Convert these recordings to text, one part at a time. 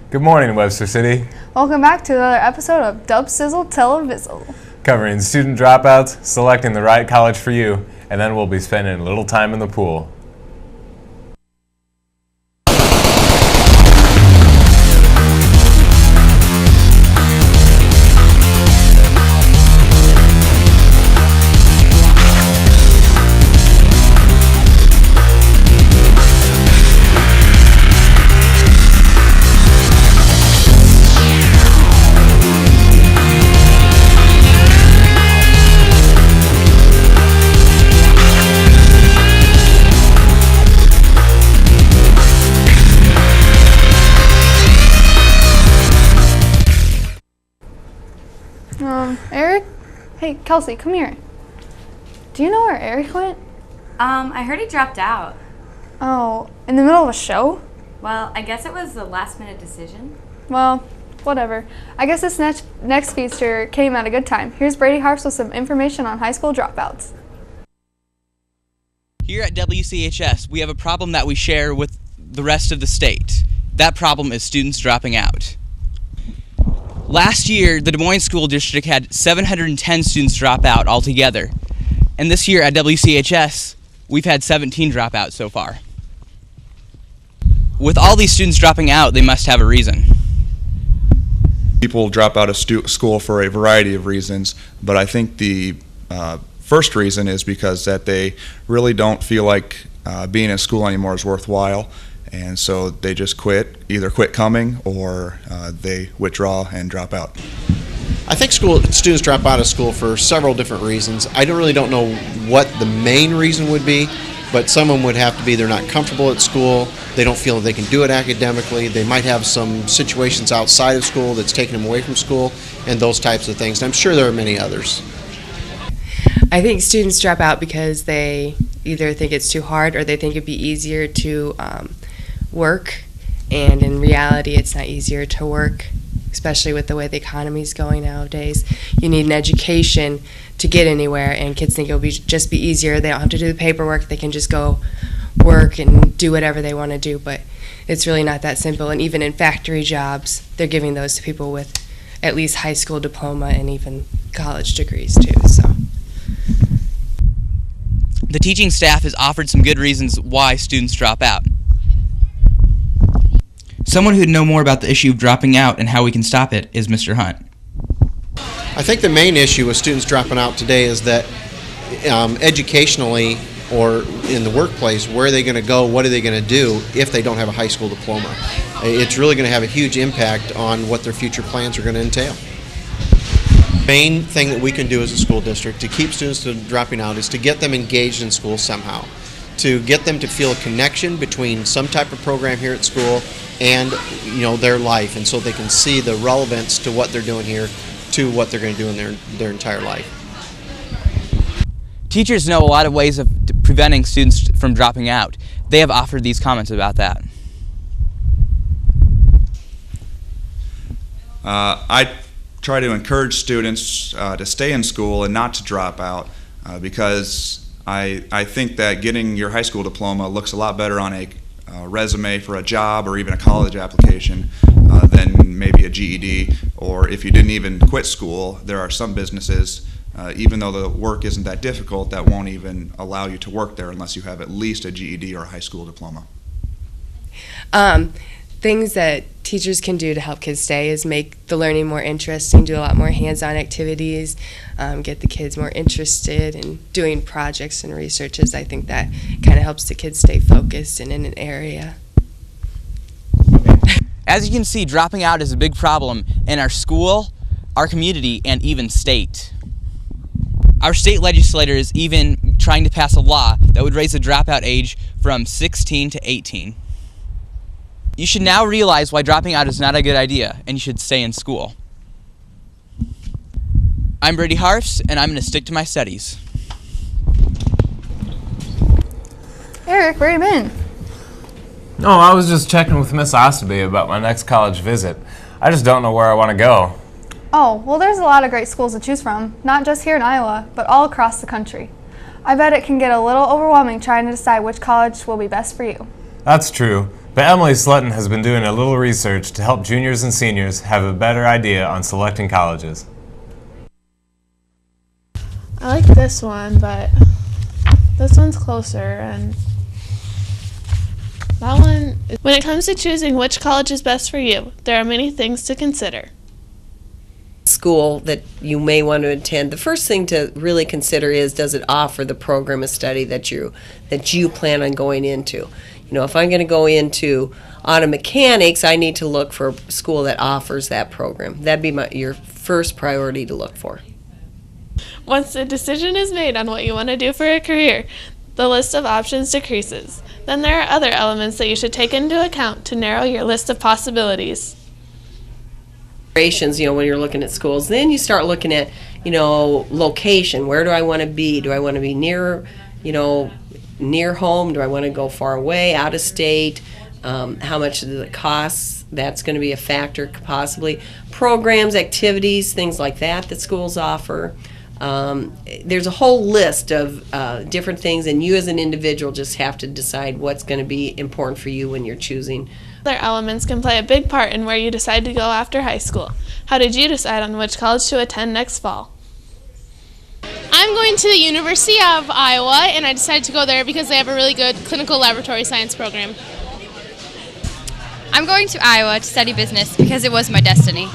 Good morning, Webster City. Welcome back to another episode of Dub Sizzle Televizzle. Covering student dropouts, selecting the right college for you, and then we'll be spending a little time in the pool. Eric? Hey, Kelsey, come here. Do you know where Eric went? I heard he dropped out. Oh, in the middle of a show? Well, I guess it was a last-minute decision. Well, whatever. I guess this next feature came at a good time. Here's Brady Harps with some information on high school dropouts. Here at WCHS, we have a problem that we share with the rest of the state. That problem is students dropping out. Last year, the Des Moines School District had 710 students drop out altogether. And this year at WCHS, we've had 17 dropouts so far. With all these students dropping out, they must have a reason. People drop out of school for a variety of reasons, but I think the first reason is because that they really don't feel like being in school anymore is worthwhile. And so they just quit, either quit coming or they withdraw and drop out. I think students drop out of school for several different reasons. I really don't know what the main reason would be, but some of them would have to be they're not comfortable at school, they don't feel that they can do it academically, they might have some situations outside of school that's taking them away from school, and those types of things. And I'm sure there are many others. I think students drop out because they either think it's too hard or they think it'd be easier to work, and in reality it's not easier to work, especially with the way the economy is going nowadays. You need an education to get anywhere, and kids think it'll just be easier. They don't have to do the paperwork, they can just go work and do whatever they want to do, but it's really not that simple. And even in factory jobs, they're giving those to people with at least high school diploma and even college degrees too. So The teaching staff has offered some good reasons why students drop out. Someone who'd know more about the issue of dropping out and how we can stop it is Mr. Hunt. I think the main issue with students dropping out today is that educationally or in the workplace, where are they going to go, what are they going to do if they don't have a high school diploma? It's really going to have a huge impact on what their future plans are going to entail. The main thing that we can do as a school district to keep students from dropping out is to get them engaged in school somehow, to get them to feel a connection between some type of program here at school and their life, and so they can see the relevance to what they're doing here to what they're going to do in their entire life. Teachers know a lot of ways of preventing students from dropping out. They have offered these comments about that. I try to encourage students to stay in school and not to drop out because I think that getting your high school diploma looks a lot better on a resume for a job or even a college application than maybe a GED, or if you didn't even quit school, there are some businesses, even though the work isn't that difficult, that won't even allow you to work there unless you have at least a GED or a high school diploma. Things that teachers can do to help kids stay is make the learning more interesting, do a lot more hands-on activities, get the kids more interested in doing projects and researches. I think that kind of helps the kids stay focused and in an area. As you can see, dropping out is a big problem in our school, our community, and even state. Our state legislator is even trying to pass a law that would raise the dropout age from 16 to 18. You should now realize why dropping out is not a good idea, and you should stay in school. I'm Brady Harfs, and I'm going to stick to my studies. Eric, where you been? No, I was just checking with Miss Osterby about my next college visit. I just don't know where I want to go. Oh, well, there's a lot of great schools to choose from, not just here in Iowa, but all across the country. I bet it can get a little overwhelming trying to decide which college will be best for you. That's true, But Emily Slutton has been doing a little research to help juniors and seniors have a better idea on selecting colleges. I like this one, but this one's closer, and that one. When it comes to choosing which college is best for you, there are many things to consider. School that you may want to attend, the first thing to really consider is, does it offer the program of study that you plan on going into? You know, if I'm going to go into auto mechanics, I need to look for a school that offers that program. That'd be your first priority to look for. Once a decision is made on what you want to do for a career, the list of options decreases. Then there are other elements that you should take into account to narrow your list of possibilities. You know, when you're looking at schools, then you start looking at, you know, location. Where do I want to be? Do I want to be near, you know, near home? Do I want to go far away, out of state? How much does it cost? That's going to be a factor, possibly. Programs, activities, things like that schools offer. There's a whole list of different things, and you as an individual just have to decide what's going to be important for you when you're choosing. Other elements can play a big part in where you decide to go after high school. How did you decide on which college to attend next fall? I'm going to the University of Iowa, and I decided to go there because they have a really good clinical laboratory science program. I'm going to Iowa to study business because it was my destiny.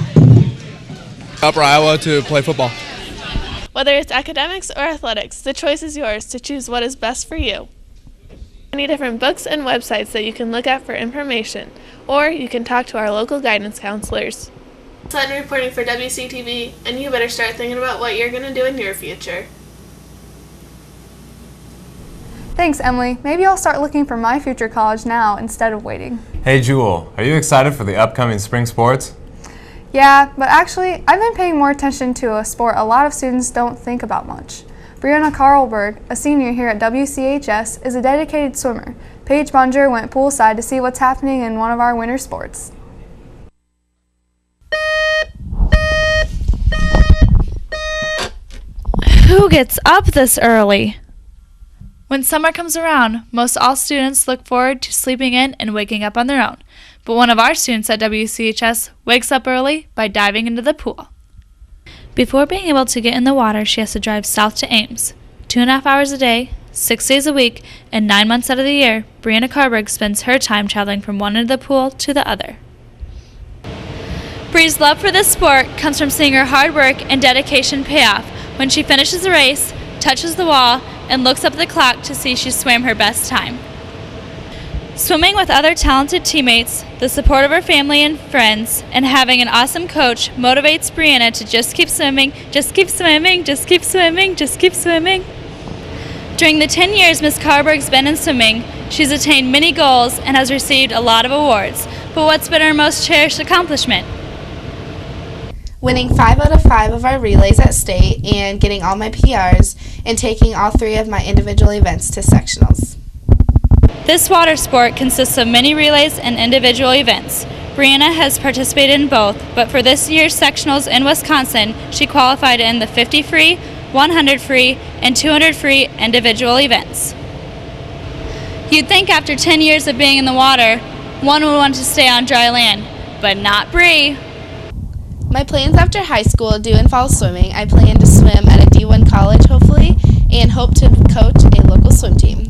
Upper Iowa to play football. Whether it's academics or athletics, the choice is yours to choose what is best for you. Many different books and websites that you can look at for information, or you can talk to our local guidance counselors. Slutton reporting for Wctv, and you better start thinking about what you're going to do in your future. Thanks, Emily. Maybe I'll start looking for my future college now instead of waiting. Hey Jewel, are you excited for the upcoming spring sports? Yeah, but actually, I've been paying more attention to a sport a lot of students don't think about much. Brianna Carlberg, a senior here at WCHS, is a dedicated swimmer. Paige Bonger went poolside to see what's happening in one of our winter sports. Who gets up this early? When summer comes around, most all students look forward to sleeping in and waking up on their own. But one of our students at WCHS wakes up early by diving into the pool. Before being able to get in the water, she has to drive south to Ames. 2.5 hours a day, 6 days a week, and 9 months out of the year, Brianna Carberg spends her time traveling from one end of the pool to the other. Bree's love for this sport comes from seeing her hard work and dedication pay off when she finishes a race, touches the wall, and looks up at the clock to see she swam her best time. Swimming with other talented teammates, the support of her family and friends, and having an awesome coach motivates Brianna to just keep swimming, just keep swimming, just keep swimming, just keep swimming. During the 10 years Ms. Carberg's been in swimming, she's attained many goals and has received a lot of awards. But what's been her most cherished accomplishment? Winning 5 out of 5 of our relays at state and getting all my PRs and taking all 3 of my individual events to sectionals. This water sport consists of many relays and individual events. Brianna has participated in both, but for this year's sectionals in Wisconsin, she qualified in the 50 free, 100 free, and 200 free individual events. You'd think after 10 years of being in the water, one would want to stay on dry land, but not Bree. My plans after high school do involve swimming. I plan to swim at a D1 college, hopefully, and hope to coach a local swim team.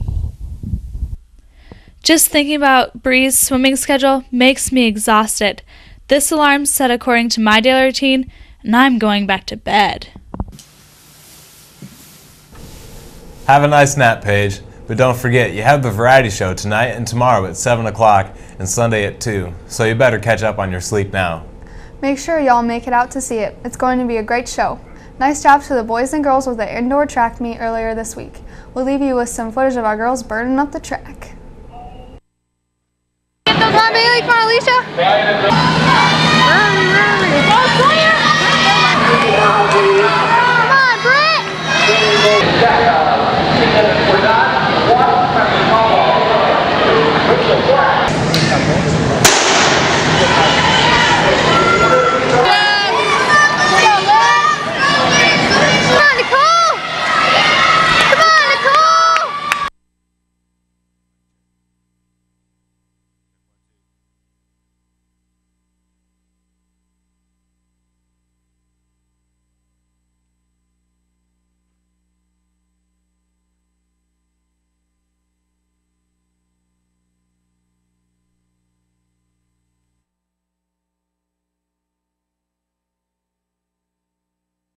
Just thinking about Bree's swimming schedule makes me exhausted. This alarm's set according to my daily routine, and I'm going back to bed. Have a nice nap, Paige. But don't forget, you have the variety show tonight and tomorrow at 7 o'clock and Sunday at 2, so you better catch up on your sleep now. Make sure y'all make it out to see it. It's going to be a great show. Nice job to the boys and girls with the indoor track meet earlier this week. We'll leave you with some footage of our girls burning up the track. Come on, Bailey,